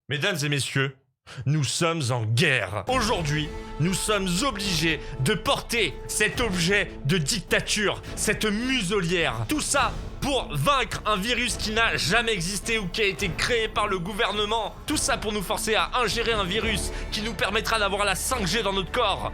Mesdames et messieurs, nous sommes en guerre. Aujourd'hui, nous sommes obligés de porter cet objet de dictature, cette muselière. Tout ça pour vaincre un virus qui n'a jamais existé ou qui a été créé par le gouvernement. Tout ça pour nous forcer à ingérer un virus qui nous permettra d'avoir la 5G dans notre corps.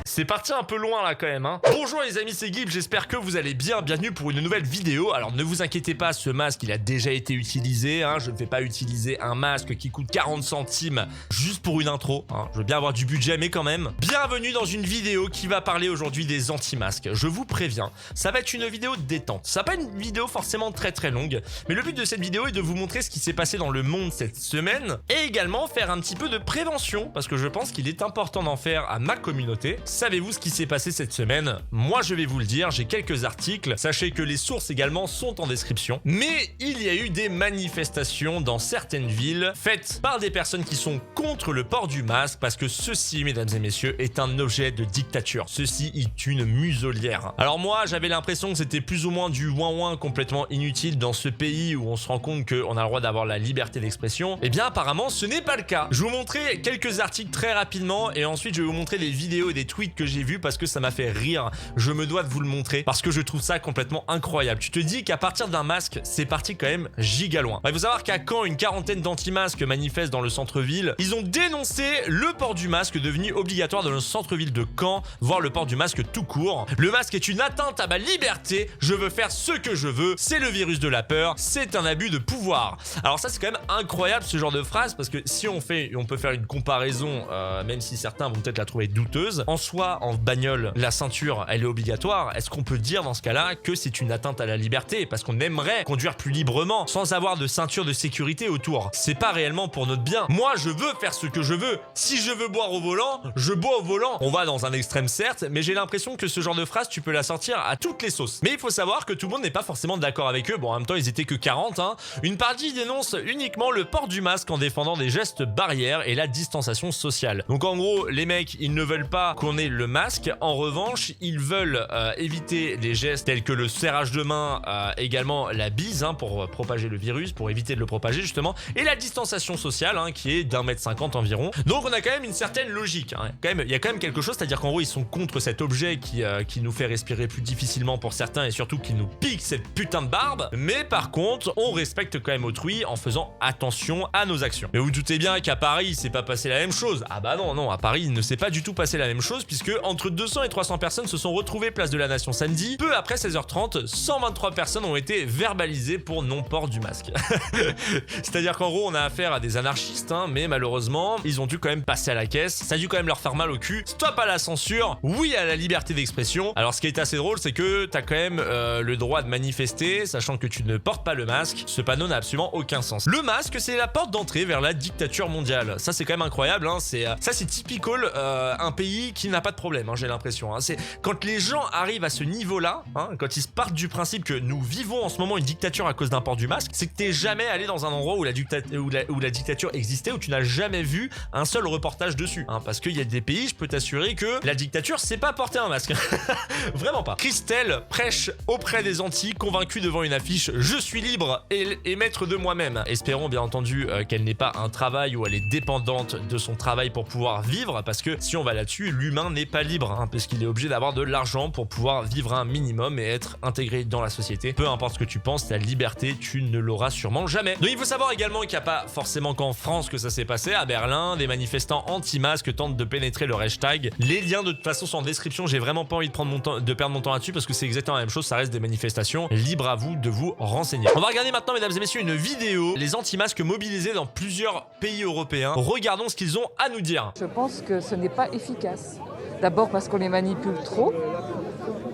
C'est parti un peu loin là quand même hein. Bonjour les amis, c'est Guib, j'espère que vous allez bien, bienvenue pour une nouvelle vidéo. Alors ne vous inquiétez pas, ce masque il a déjà été utilisé hein. Je ne vais pas utiliser un masque qui coûte 40 centimes juste pour une intro hein. Je veux bien avoir du budget mais quand même. Bienvenue dans une vidéo qui va parler aujourd'hui des anti-masques. Je vous préviens, ça va être une vidéo de détente. Ça va pas une vidéo forcément très longue, mais le but de cette vidéo est de vous montrer ce qui s'est passé dans le monde cette semaine et également faire un petit peu de prévention parce que je pense qu'il est important d'en faire à ma communauté. Savez-vous ce qui s'est passé cette semaine? Moi je vais vous le dire, j'ai quelques articles, sachez que les sources également sont en description. Mais il y a eu des manifestations dans certaines villes faites par des personnes qui sont contre le port du masque parce que ceci, mesdames et messieurs, est un objet de dictature. Ceci est une muselière. Alors moi j'avais l'impression que c'était plus ou moins du ouin-ouin complètement inutile dans ce pays où on se rend compte qu'on a le droit d'avoir la liberté d'expression. Eh bien apparemment ce n'est pas le cas. Je vais vous montrer quelques articles très rapidement et ensuite je vais vous montrer des vidéos et des tweets que j'ai vu parce que ça m'a fait rire. Je me dois de vous le montrer parce que je trouve ça complètement incroyable. Tu te dis qu'à partir d'un masque, c'est parti quand même giga loin. Il faut savoir qu'à Caen, une quarantaine d'anti-masques manifestent dans le centre-ville. Ils ont dénoncé le port du masque devenu obligatoire dans le centre-ville de Caen, voire le port du masque tout court. Le masque est une atteinte à ma liberté. Je veux faire ce que je veux. C'est le virus de la peur. C'est un abus de pouvoir. Alors ça, c'est quand même incroyable ce genre de phrase parce que si on peut faire une comparaison, même si certains vont peut-être la trouver douteuse. En soi, en bagnole, la ceinture, elle est obligatoire. Est-ce qu'on peut dire dans ce cas-là que c'est une atteinte à la liberté parce qu'on aimerait conduire plus librement sans avoir de ceinture de sécurité autour? C'est pas réellement pour notre bien. Moi, je veux faire ce que je veux. Si je veux boire au volant, je bois au volant. On va dans un extrême certes, mais j'ai l'impression que ce genre de phrase, tu peux la sortir à toutes les sauces. Mais il faut savoir que tout le monde n'est pas forcément d'accord avec eux. Bon, en même temps, ils étaient que 40. Hein. Une partie dénonce uniquement le port du masque en défendant des gestes barrières et la distanciation sociale. Donc en gros, les mecs, ils ne veulent pas qu'on ait le masque. En revanche, ils veulent éviter les gestes tels que le serrage de main, également la bise hein, pour propager le virus, pour éviter de le propager justement, et la distanciation sociale hein, qui est d'1,50 m environ. Donc on a quand même une certaine logique. Hein. Il y a quand même quelque chose, c'est-à-dire qu'en gros ils sont contre cet objet qui nous fait respirer plus difficilement pour certains et surtout qui nous pique cette putain de barbe. Mais par contre, on respecte quand même autrui en faisant attention à nos actions. Mais vous doutez bien qu'à Paris, il s'est pas passé la même chose. Ah bah non, à Paris, il ne s'est pas du tout passé la même chose puisque entre 200 et 300 personnes se sont retrouvées place de la Nation samedi. Peu après 16h30, 123 personnes ont été verbalisées pour non-port du masque. C'est-à-dire qu'en gros, on a affaire à des anarchistes, hein, mais malheureusement, ils ont dû quand même passer à la caisse. Ça a dû quand même leur faire mal au cul. Stop à la censure, oui à la liberté d'expression. Alors ce qui est assez drôle, c'est que t'as quand même le droit de manifester, sachant que tu ne portes pas le masque. Ce panneau n'a absolument aucun sens. Le masque, c'est la porte d'entrée vers la dictature mondiale. Ça, c'est quand même incroyable. Hein. Ça, c'est typical un pays qui n'a pas de problème, hein, j'ai l'impression. Hein. C'est quand les gens arrivent à ce niveau-là, hein, quand ils partent du principe que nous vivons en ce moment une dictature à cause d'un port du masque, c'est que t'es jamais allé dans un endroit où la dictature existait, où tu n'as jamais vu un seul reportage dessus. Hein, parce qu'il y a des pays, je peux t'assurer que la dictature, c'est pas porter un masque. Vraiment pas. Christelle prêche auprès des Antilles, convaincue devant une affiche « Je suis libre et maître de moi-même ». Espérons bien entendu qu'elle n'ait pas un travail où elle est dépendante de son travail pour pouvoir vivre, parce que si on va là-dessus, l'humain n'est pas libre, hein, parce qu'il est obligé d'avoir de l'argent pour pouvoir vivre un minimum et être intégré dans la société. Peu importe ce que tu penses, ta liberté, tu ne l'auras sûrement jamais. Donc il faut savoir également qu'il n'y a pas forcément qu'en France que ça s'est passé. À Berlin, des manifestants anti-masques tentent de pénétrer le Reichstag. Les liens de toute façon sont en description. J'ai vraiment pas envie de perdre mon temps là-dessus parce que c'est exactement la même chose. Ça reste des manifestations. Libre à vous de vous renseigner. On va regarder maintenant, mesdames et messieurs, une vidéo. Les anti-masques mobilisés dans plusieurs pays européens. Regardons ce qu'ils ont à nous dire. Je pense que ce n'est pas efficace. D'abord parce qu'on les manipule trop.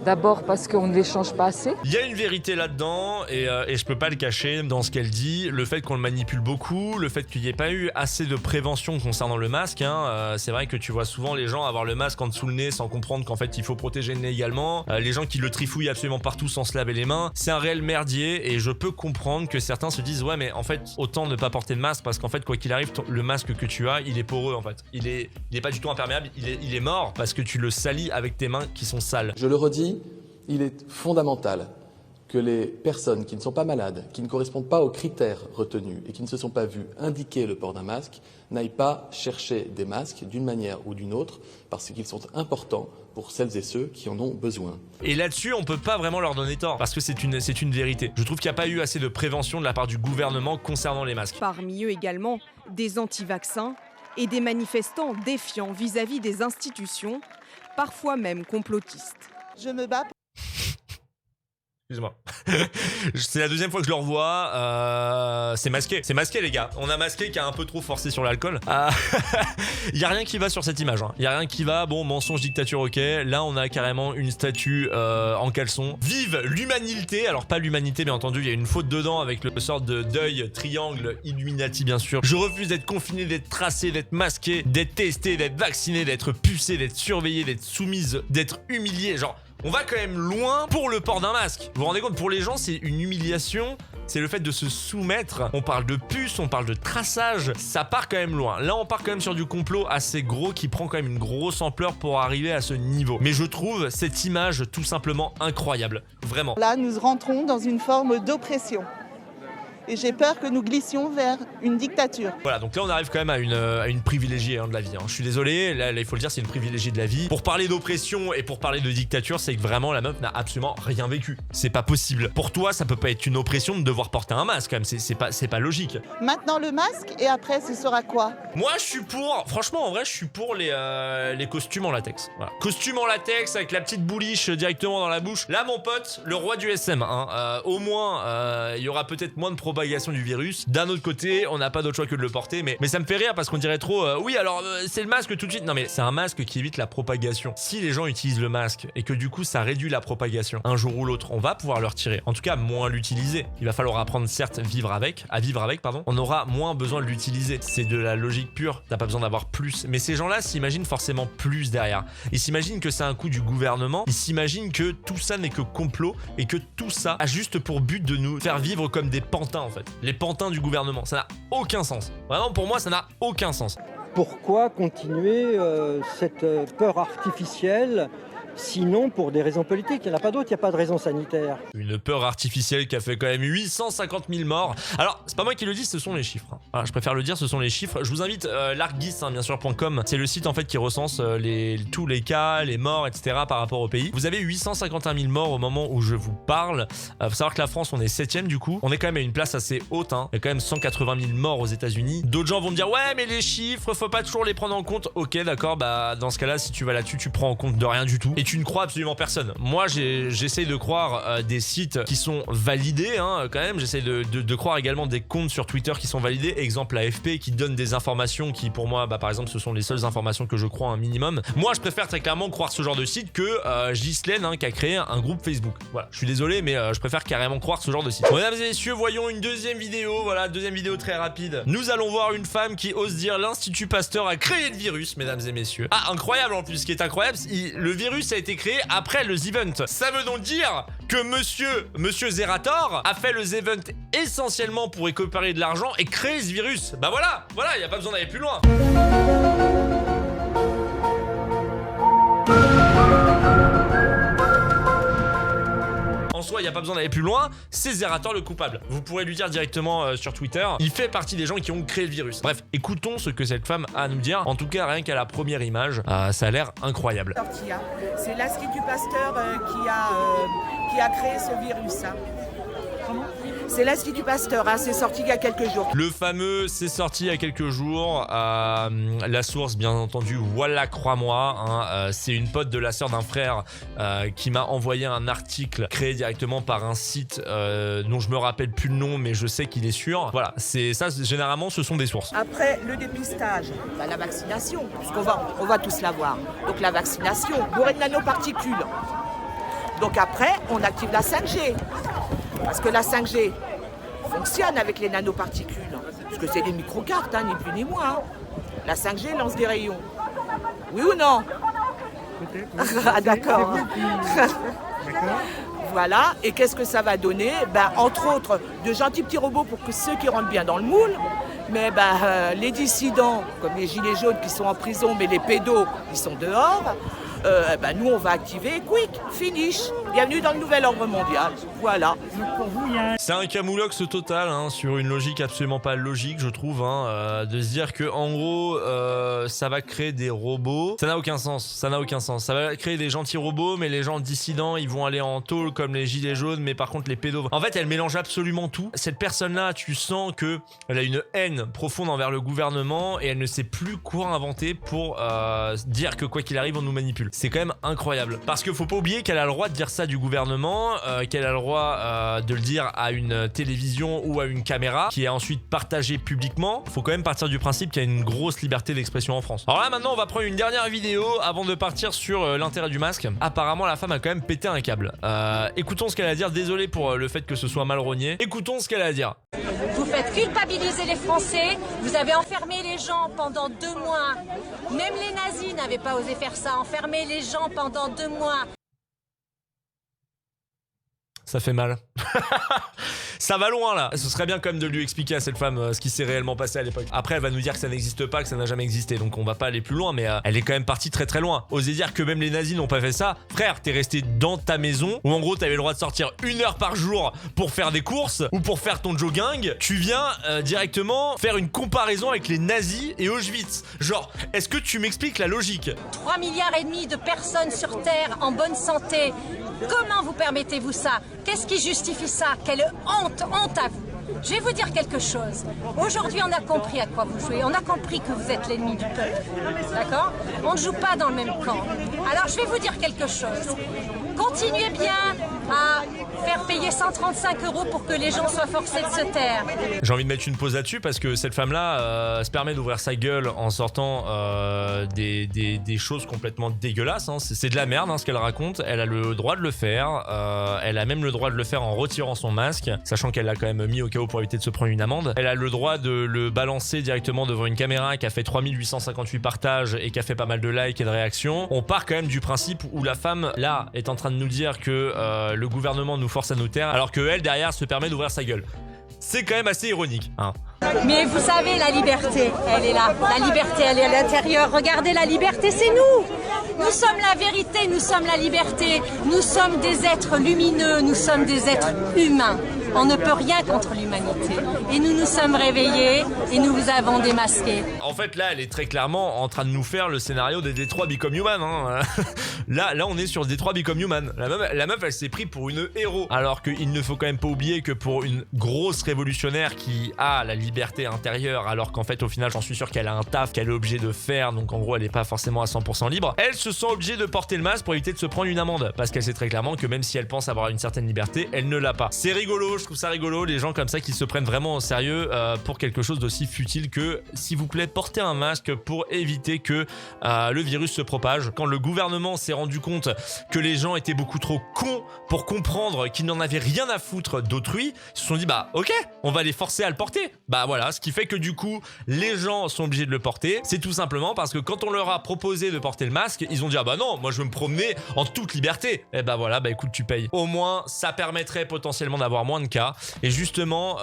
D'abord parce qu'on ne les change pas assez. Il y a une vérité là-dedans et je peux pas le cacher dans ce qu'elle dit. Le fait qu'on le manipule beaucoup, le fait qu'il n'y ait pas eu assez de prévention concernant le masque. Hein, c'est vrai que tu vois souvent les gens avoir le masque en dessous le nez sans comprendre qu'en fait il faut protéger le nez également. Les gens qui le trifouillent absolument partout sans se laver les mains. C'est un réel merdier et je peux comprendre que certains se disent ouais mais en fait autant ne pas porter de masque parce qu'en fait quoi qu'il arrive le masque que tu as il est poreux en fait. Il est pas du tout imperméable, il est mort parce que tu le salis avec tes mains qui sont sales. Je le redis, il est fondamental que les personnes qui ne sont pas malades, qui ne correspondent pas aux critères retenus et qui ne se sont pas vues indiquer le port d'un masque, n'aillent pas chercher des masques d'une manière ou d'une autre parce qu'ils sont importants pour celles et ceux qui en ont besoin. Et là-dessus, on peut pas vraiment leur donner tort, parce que c'est une vérité. Je trouve qu'il n'y a pas eu assez de prévention de la part du gouvernement concernant les masques. Parmi eux également, des anti-vaccins et des manifestants défiants vis-à-vis des institutions, parfois même complotistes. Je me bats. Excuse-moi. C'est la deuxième fois que je le revois. C'est masqué les gars. On a masqué qui a un peu trop forcé sur l'alcool. Y a rien qui va sur cette image. Y a rien qui va. Bon, mensonge, dictature, ok. Là, on a carrément une statue en caleçon. Vive l'humanité. Alors pas l'humanité, bien entendu. Il y a une faute dedans avec le sort de deuil, triangle, Illuminati, bien sûr. Je refuse d'être confiné, d'être tracé, d'être masqué, d'être testé, d'être vacciné, d'être pucé, d'être surveillé, d'être soumise, d'être humilié. Genre. On va quand même loin pour le port d'un masque. Vous vous rendez compte, pour les gens, c'est une humiliation. C'est le fait de se soumettre. On parle de puce, on parle de traçage. Ça part quand même loin. Là, on part quand même sur du complot assez gros qui prend quand même une grosse ampleur pour arriver à ce niveau. Mais je trouve cette image tout simplement incroyable. Vraiment. Là, nous rentrons dans une forme d'oppression. Et j'ai peur que nous glissions vers une dictature. Voilà, donc là on arrive quand même à une privilégiée de la vie. Je suis désolé, là il faut le dire, c'est une privilégiée de la vie. Pour parler d'oppression et pour parler de dictature, c'est que vraiment la meuf n'a absolument rien vécu. C'est pas possible. Pour toi, ça peut pas être une oppression de devoir porter un masque quand même, c'est pas logique. Maintenant le masque et après ce sera quoi? Moi je suis pour, franchement en vrai je suis pour les costumes en latex. Voilà. Costume en latex avec la petite bouliche directement dans la bouche. Là mon pote, le roi du SM, au moins il y aura peut-être moins de propagation du virus. D'un autre côté, on n'a pas d'autre choix que de le porter, mais ça me fait rire parce qu'on dirait trop oui alors c'est le masque tout de suite. Non mais c'est un masque qui évite la propagation. Si les gens utilisent le masque et que du coup ça réduit la propagation, un jour ou l'autre, on va pouvoir le retirer. En tout cas, moins l'utiliser. Il va falloir apprendre certes à vivre avec, pardon. On aura moins besoin de l'utiliser. C'est de la logique pure. T'as pas besoin d'avoir plus. Mais ces gens-là s'imaginent forcément plus derrière. Ils s'imaginent que c'est un coup du gouvernement. Ils s'imaginent que tout ça n'est que complot et que tout ça a juste pour but de nous faire vivre comme des pantins en fait. Les pantins du gouvernement. Ça n'a aucun sens. Vraiment pour moi ça n'a aucun sens. Pourquoi continuer cette peur artificielle, sinon pour des raisons politiques? Il n'y en a pas d'autres, il n'y a pas de raison sanitaire. Une peur artificielle qui a fait quand même 850 000 morts. Alors, c'est pas moi qui le dis, ce sont les chiffres. Voilà, je préfère le dire, ce sont les chiffres. Je vous invite, l'argis, bien sûr.com. C'est le site en fait qui recense tous les cas, les morts, etc. par rapport au pays. Vous avez 851 000 morts au moment où je vous parle. Faut savoir que la France, on est 7ème du coup. On est quand même à une place assez haute. Il y a quand même 180 000 morts aux États-Unis. D'autres gens vont me dire, ouais, mais les chiffres, faut pas toujours les prendre en compte. Ok, d'accord, bah dans ce cas-là, si tu vas là-dessus, tu prends en compte de rien du tout. Et tu ne crois absolument personne. Moi, j'essaye de croire des sites qui sont validés, quand même. J'essaye de croire également des comptes sur Twitter qui sont validés. Exemple, l'AFP qui donne des informations qui, pour moi, par exemple, ce sont les seules informations que je crois un minimum. Moi, je préfère très clairement croire ce genre de site que Ghislaine, qui a créé un groupe Facebook. Voilà, je suis désolé, mais je préfère carrément croire ce genre de site. Mesdames et messieurs, voyons une deuxième vidéo. Voilà, deuxième vidéo très rapide. Nous allons voir une femme qui ose dire l'Institut Pasteur a créé le virus, mesdames et messieurs. Ah, incroyable en plus. Ce qui est incroyable, le virus a été créé après le The Event. Ça veut donc dire que monsieur Zerator a fait le The Event essentiellement pour récupérer de l'argent et créer ce virus. Bah voilà, il n'y a pas besoin d'aller plus loin. En soi, il n'y a pas besoin d'aller plus loin, c'est Zerator le coupable. Vous pourrez lui dire directement sur Twitter, il fait partie des gens qui ont créé le virus. Bref, écoutons ce que cette femme a à nous dire. En tout cas, rien qu'à la première image, ça a l'air incroyable. C'est l'Institut Pasteur qui a créé ce virus. C'est l'Institut Pasteur, c'est sorti il y a quelques jours. Le fameux, c'est sorti il y a quelques jours. La source, bien entendu, voilà, crois-moi. C'est une pote de la sœur d'un frère qui m'a envoyé un article créé directement par un site dont je me rappelle plus le nom, mais je sais qu'il est sûr. Voilà, c'est ça. Généralement, ce sont des sources. Après le dépistage, la vaccination, puisqu'on va tous l'avoir. Donc la vaccination, bourrée de nanoparticules. Donc après, on active la 5G. Parce que la 5G fonctionne avec les nanoparticules. Parce que c'est des microcartes, ni plus ni moins. La 5G lance des rayons. Oui ou non? Ah d'accord. Voilà, et qu'est-ce que ça va donner? Entre autres, de gentils petits robots pour que ceux qui rentrent bien dans le moule. Mais les dissidents, comme les gilets jaunes qui sont en prison, mais les pédos, ils sont dehors. nous on va activer quick, finish. Bienvenue dans le nouvel ordre mondial. Voilà. C'est un camoulox total, hein, sur une logique absolument pas logique, je trouve, hein, de se dire que en gros, ça va créer des robots. Ça n'a aucun sens. Ça n'a aucun sens. Ça va créer des gentils robots, mais les gens dissidents, ils vont aller en tôle comme les gilets jaunes, mais par contre les pédos. En fait, elle mélange absolument tout. Cette personne-là, tu sens que elle a une haine profonde envers le gouvernement et elle ne sait plus quoi inventer pour dire que quoi qu'il arrive, on nous manipule. C'est quand même incroyable. Parce qu'il faut pas oublier qu'elle a le droit de dire ça du gouvernement, qu'elle a le droit de le dire à une télévision ou à une caméra qui est ensuite partagée publiquement. Faut quand même partir du principe qu'il y a une grosse liberté d'expression en France. Alors là maintenant on va prendre une dernière vidéo avant de partir sur l'intérêt du masque. Apparemment la femme a quand même pété un câble. Écoutons ce qu'elle a à dire. Désolé pour le fait que ce soit mal rogné. Écoutons ce qu'elle a à dire. Vous faites culpabiliser les Français, vous avez enfermé les gens pendant 2 mois. Même les nazis n'avaient pas osé faire ça, enfermer les gens pendant 2 mois. Ça fait mal. Ça va loin là. Ce serait bien quand même de lui expliquer à cette femme ce qui s'est réellement passé à l'époque. Après elle va nous dire que ça n'existe pas, que ça n'a jamais existé, donc on va pas aller plus loin, mais elle est quand même partie très très loin. Oser dire que même les nazis n'ont pas fait ça. Frère, t'es resté dans ta maison où en gros t'avais le droit de sortir 1 heure par jour pour faire des courses ou pour faire ton jogging. Tu viens directement faire une comparaison avec les nazis et Auschwitz. Genre, est-ce que tu m'expliques la logique? 3,5 milliards de personnes sur Terre en bonne santé. Comment vous permettez-vous ça? Qu'est-ce qui justifie ça? Quelle honte, honte à vous! Je vais vous dire quelque chose. Aujourd'hui, on a compris à quoi vous jouez. On a compris que vous êtes l'ennemi du peuple. D'accord? On ne joue pas dans le même camp. Alors, je vais vous dire quelque chose. Continuez bien à faire payer 135 € pour que les gens soient forcés de se taire. J'ai envie de mettre une pause là-dessus parce que cette femme-là se permet d'ouvrir sa gueule en sortant des choses complètement dégueulasses. Hein. C'est de la merde hein, ce qu'elle raconte. Elle a le droit de le faire. Elle a même le droit de le faire en retirant son masque, sachant qu'elle l'a quand même mis au cas où pour éviter de se prendre une amende. Elle a le droit de le balancer directement devant une caméra qui a fait 3858 partages et qui a fait pas mal de likes et de réactions. On part quand même du principe où la femme, là, est en train de nous dire que le gouvernement nous force à nous taire, alors que elle, derrière, se permet d'ouvrir sa gueule. C'est quand même assez ironique, hein. Mais vous savez, la liberté, elle est là. La liberté, elle est à l'intérieur. Regardez, la liberté, c'est nous. Nous sommes la vérité, nous sommes la liberté. Nous sommes des êtres lumineux, nous sommes des êtres humains. On ne peut rien contre l'humanité. Et nous nous sommes réveillés et nous vous avons démasqués. En fait, là, elle est très clairement en train de nous faire le scénario des Détroit Become Human. Hein. Là, on est sur Détroit Become Human. La meuf, elle s'est pris pour une héros. Alors qu'il ne faut quand même pas oublier que pour une grosse révolutionnaire qui a la liberté intérieure, alors qu'en fait, au final, j'en suis sûr qu'elle a un taf qu'elle est obligée de faire. Donc, en gros, elle n'est pas forcément à 100% libre. Elle se sent obligée de porter le masque pour éviter de se prendre une amende. Parce qu'elle sait très clairement que même si elle pense avoir une certaine liberté, elle ne l'a pas. C'est rigolo. Je trouve ça rigolo, les gens comme ça qui se prennent vraiment au sérieux pour quelque chose d'aussi futile que, s'il vous plaît, portez un masque pour éviter que le virus se propage. Quand le gouvernement s'est rendu compte que les gens étaient beaucoup trop cons pour comprendre qu'ils n'en avaient rien à foutre d'autrui, ils se sont dit bah ok, on va les forcer à le porter. Bah voilà, ce qui fait que du coup, les gens sont obligés de le porter. C'est tout simplement parce que quand on leur a proposé de porter le masque, ils ont dit ah bah non, moi je veux me promener en toute liberté. Et bah voilà, bah écoute, tu payes. Au moins, ça permettrait potentiellement d'avoir moins de cas. Et justement,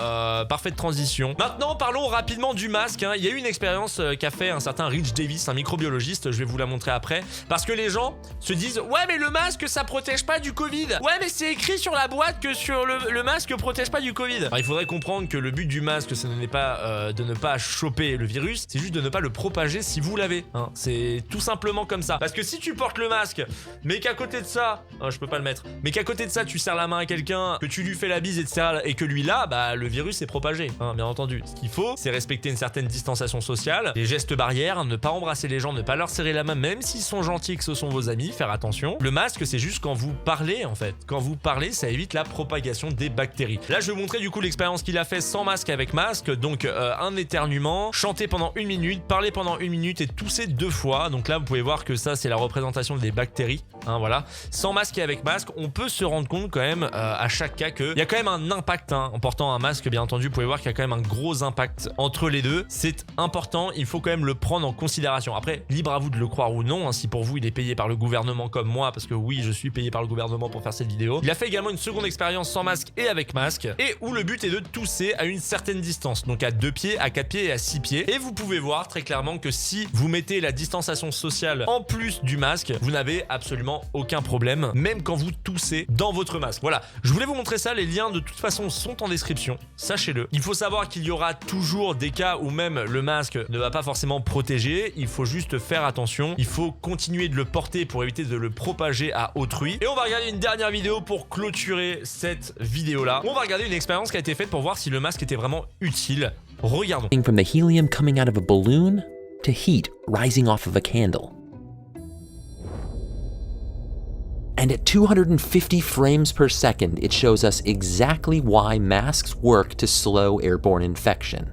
parfaite transition. Maintenant, parlons rapidement du masque. Hein. Il y a eu une expérience qu'a fait un certain Rich Davis, un microbiologiste. Je vais vous la montrer après. Parce que les gens se disent ouais, mais le masque, ça protège pas du Covid. Ouais, mais c'est écrit sur la boîte que sur le masque protège pas du Covid. Alors, il faudrait comprendre que le but du masque, ce n'est pas de ne pas choper le virus, c'est juste de ne pas le propager si vous l'avez. Hein. C'est tout simplement comme ça. Parce que si tu portes le masque, mais qu'à côté de ça, je peux pas le mettre, mais qu'à côté de ça, tu serres la main à quelqu'un, que tu lui fais la bise, etc., et que lui là, bah le virus est propagé, hein, bien entendu. Ce qu'il faut, c'est respecter une certaine distanciation sociale, des gestes barrières, ne pas embrasser les gens, ne pas leur serrer la main, même s'ils sont gentils et que ce sont vos amis, faire attention. Le masque, c'est juste quand vous parlez, en fait. Quand vous parlez, ça évite la propagation des bactéries. Là, je vais vous montrer du coup l'expérience qu'il a fait sans masque, avec masque. Donc, un éternuement, chanter pendant 1 minute, parler pendant 1 minute et tousser 2 fois. Donc là, vous pouvez voir que ça, c'est la représentation des bactéries. Hein, voilà. Sans masque et avec masque, on peut se rendre compte quand même à chaque cas qu'il y a quand même un un impact en portant un masque, bien entendu. Vous pouvez voir qu'il y a quand même un gros impact entre les deux. C'est important, il faut quand même le prendre en considération. Après, libre à vous de le croire ou non, si pour vous il est payé par le gouvernement comme moi, parce que oui, je suis payé par le gouvernement pour faire cette vidéo. Il a fait également une seconde expérience sans masque et avec masque, et où le but est de tousser à une certaine distance, donc à 2 pieds, à 4 pieds et à 6 pieds. Et vous pouvez voir très clairement que si vous mettez la distanciation sociale en plus du masque, vous n'avez absolument aucun problème, même quand vous toussez dans votre masque. Voilà, je voulais vous montrer ça, les liens de toute façon sont en description, sachez-le. Il faut savoir qu'il y aura toujours des cas où même le masque ne va pas forcément protéger, il faut juste faire attention, il faut continuer de le porter pour éviter de le propager à autrui. Et on va regarder une dernière vidéo pour clôturer cette vidéo là. On va regarder une expérience qui a été faite pour voir si le masque était vraiment utile. Regardons. From the helium coming out of a balloon to heat rising off of a candle. And at 250 frames per second, it shows us exactly why masks work to slow airborne infection.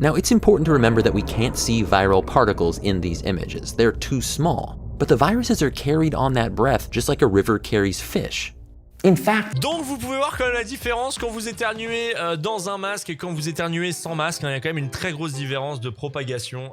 Now, it's important to remember that we can't see viral particles in these images. They're too small. But the viruses are carried on that breath just like a river carries fish. In fact, donc vous pouvez voir quand même la différence quand vous éternuez dans un masque et quand vous éternuez sans masque. Il y a quand même une très grosse différence de propagation,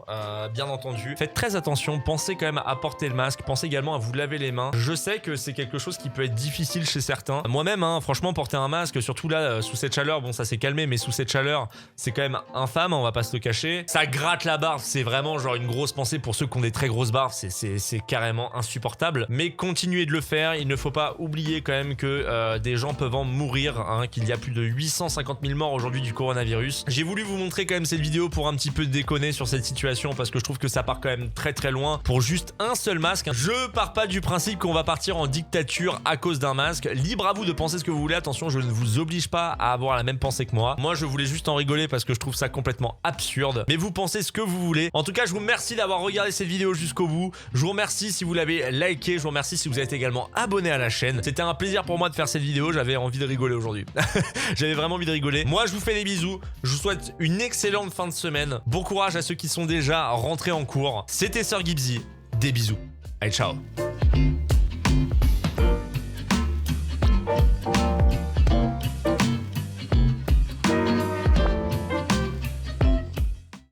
bien entendu. Faites très attention, pensez quand même à porter le masque, pensez également à vous laver les mains. Je sais que c'est quelque chose qui peut être difficile chez certains. Moi-même, franchement, porter un masque, surtout là, sous cette chaleur, bon ça s'est calmé, mais sous cette chaleur, c'est quand même infâme, on va pas se le cacher. Ça gratte la barbe, c'est vraiment genre une grosse pensée pour ceux qui ont des très grosses barbes, c'est carrément insupportable. Mais continuez de le faire, il ne faut pas oublier quand même que des gens peuvent en mourir, qu'il y a plus de 850 000 morts aujourd'hui du coronavirus. J'ai voulu vous montrer quand même cette vidéo pour un petit peu déconner sur cette situation parce que je trouve que ça part quand même très très loin pour juste un seul masque. Je pars pas du principe qu'on va partir en dictature à cause d'un masque. Libre à vous de penser ce que vous voulez. Attention, je ne vous oblige pas à avoir la même pensée que moi. Moi, je voulais juste en rigoler parce que je trouve ça complètement absurde. Mais vous pensez ce que vous voulez. En tout cas, je vous remercie d'avoir regardé cette vidéo jusqu'au bout. Je vous remercie si vous l'avez liké. Je vous remercie si vous êtes également abonné à la chaîne. C'était un plaisir pour moi de faire cette vidéo, j'avais envie de rigoler aujourd'hui. J'avais vraiment envie de rigoler. Moi, je vous fais des bisous. Je vous souhaite une excellente fin de semaine. Bon courage à ceux qui sont déjà rentrés en cours. C'était Sir Gibbsy. Des bisous. Allez, ciao.